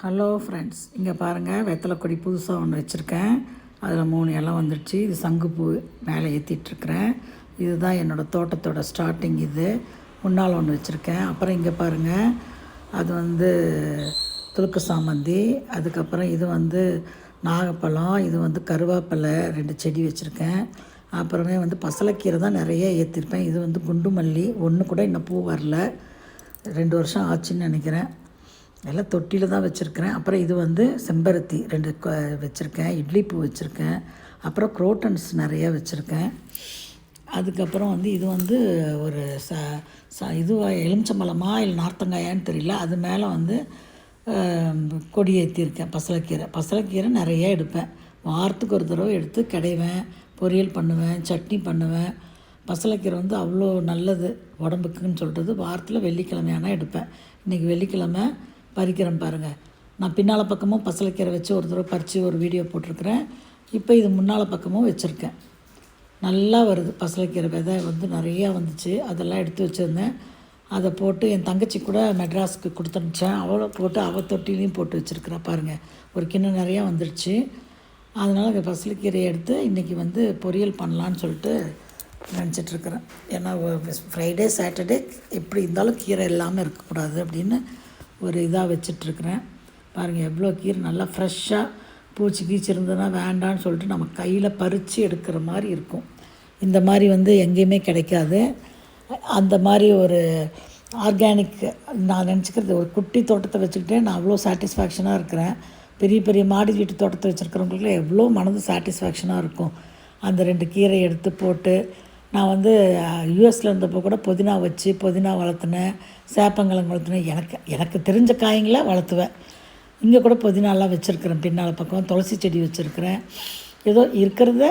Hello friends, இங்கே பாருங்கள், வெத்தலை கொடி புதுசாக ஒன்று வச்சுருக்கேன். அதில் 3 இலை வந்துடுச்சு. இது சங்குப்பூ மேலே ஏற்றிட்டுருக்குறேன். இதுதான் என்னோடய தோட்டத்தோட ஸ்டார்டிங். இது முன்னால் ஒன்று வச்சுருக்கேன். அப்புறம் இங்கே பாருங்கள், அது துலுக்கு சாமந்தி. அதுக்கப்புறம் இது நாகப்பழம். இது கருவேப்பிலை 2 செடி வச்சுருக்கேன். அப்புறமே பசலைக்கீரை தான் நிறைய ஏற்றிருப்பேன். இது குண்டு மல்லி. ஒன்று கூட இன்னும் பூ வரல. 2 வருஷம் ஆச்சுன்னு நினைக்கிறேன். எல்லாம் தொட்டியில் தான் வச்சுருக்கிறேன். அப்புறம் இது செம்பருத்தி 2 வச்சுருக்கேன். இட்லி பூ வச்சுருக்கேன். அப்புறம் குரோட்டன்ஸ் நிறைய வச்சுருக்கேன். அதுக்கப்புறம் இது ஒரு எலுமிச்சம்பழமா இல்லை நார்த்தங்காயான்னு தெரியல. அது மேலே கொடி ஏற்றிருக்கேன். பசலைக்கீரை நிறைய எடுப்பேன். வாரத்துக்கு ஒரு தடவை எடுத்து கிடைவேன், பொரியல் பண்ணுவேன், சட்னி பண்ணுவேன். பசலைக்கீரை அவ்வளோ நல்லது உடம்புக்குன்னு சொல்கிறது. வாரத்தில் வெள்ளிக்கிழமையானா எடுப்பேன். இன்றைக்கி வெள்ளிக்கிழமை பறிக்கிறேன் பாருங்கள். நான் பின்னால் பக்கமும் பசலைக்கீரை வச்சு ஒரு தடவை பறித்து ஒரு வீடியோ போட்டிருக்கிறேன். இப்போ இது முன்னால் பக்கமும் வச்சுருக்கேன். நல்லா வருது. பசலைக்கீரை விதை நிறையா வந்துச்சு. அதெல்லாம் எடுத்து வச்சுருந்தேன். அதை போட்டு என் தங்கச்சி கூட மெட்ராஸுக்கு கொடுத்துருந்துச்சேன். அவளை போட்டு அவள் தொட்டிலையும் போட்டு வச்சுருக்கிறா பாருங்கள். ஒரு கிண்ணம் நிறையா வந்துடுச்சு. அதனால் பசலைக்கீரையை எடுத்து இன்றைக்கி பொரியல் பண்ணலான்னு சொல்லிட்டு நினச்சிட்ருக்குறேன். ஏன்னா ஃப்ரைடே சாட்டர்டே எப்படி இருந்தாலும் கீரை இல்லாமல் இருக்கக்கூடாது அப்படின்னு ஒரு இதாக வச்சிட்ருக்குறேன். பாருங்கள், எவ்வளோ கீரை நல்லா ஃப்ரெஷ்ஷாக பூச்சி கீச்சி இருந்ததுன்னா வேண்டான்னு சொல்லிட்டு நம்ம கையில் பறித்து எடுக்கிற மாதிரி இருக்கும். இந்த மாதிரி எங்கேயுமே கிடைக்காது. அந்த மாதிரி ஒரு ஆர்கானிக் நான் நினச்சிக்கிறது. ஒரு குட்டி தோட்டத்தை வச்சுக்கிட்டே நான் அவ்வளோ சாட்டிஸ்ஃபேக்ஷனாக இருக்கிறேன். பெரிய பெரிய மாடி வீட்டு தோட்டத்தை வச்சுருக்கிறவங்களுக்கு எவ்வளோ மனது சாட்டிஸ்ஃபேக்ஷனாக இருக்கும். அந்த 2 கீரை எடுத்து போட்டு நான் யூஎஸில் இருந்தப்போ கூட புதினா வளர்த்துனேன், சேப்பங்கிழங்கு வளர்த்துனேன். எனக்கு தெரிஞ்ச காய்களை வளர்த்துவேன். இங்கே கூட புதினாலாம் வச்சுருக்கிறேன். பின்னால் பக்கம் துளசி செடி வச்சுருக்கிறேன். ஏதோ இருக்கிறத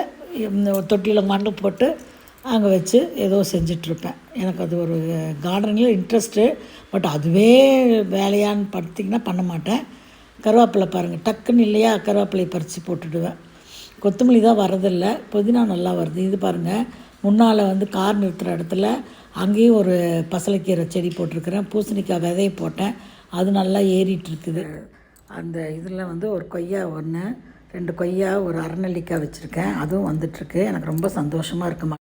தொட்டியில் மண்ணு போட்டு அங்கே வச்சு ஏதோ செஞ்சிட்ருப்பேன். எனக்கு அது ஒரு கார்டனிங்கில் இன்ட்ரெஸ்ட்டு. பட் அதுவே வேலையான்னு பார்த்திங்கன்னா பண்ண மாட்டேன். கருவேப்பிலை பாருங்கள், டக்குன்னு இல்லையா கருவேப்பிலையை பறித்து போட்டுடுவேன். கொத்தமல்லி தான் வரதில்லை, புதினா நல்லா வருது. இது பாருங்கள், முன்னால் கார் நிறுத்துகிற இடத்துல அங்கேயும் ஒரு பசலைக்கீரை செடி போட்டிருக்கிறேன். பூசணிக்காய் விதையை போட்டேன். அது நல்லா ஏறிட்டுருக்குது. அந்த இதில் ஒரு கொய்யா 1, 2 கொய்யா, ஒரு அரநெல்லிக்காய் வச்சுருக்கேன். அதுவும் வந்துட்டுருக்கு. எனக்கு ரொம்ப சந்தோஷமாக இருக்குது.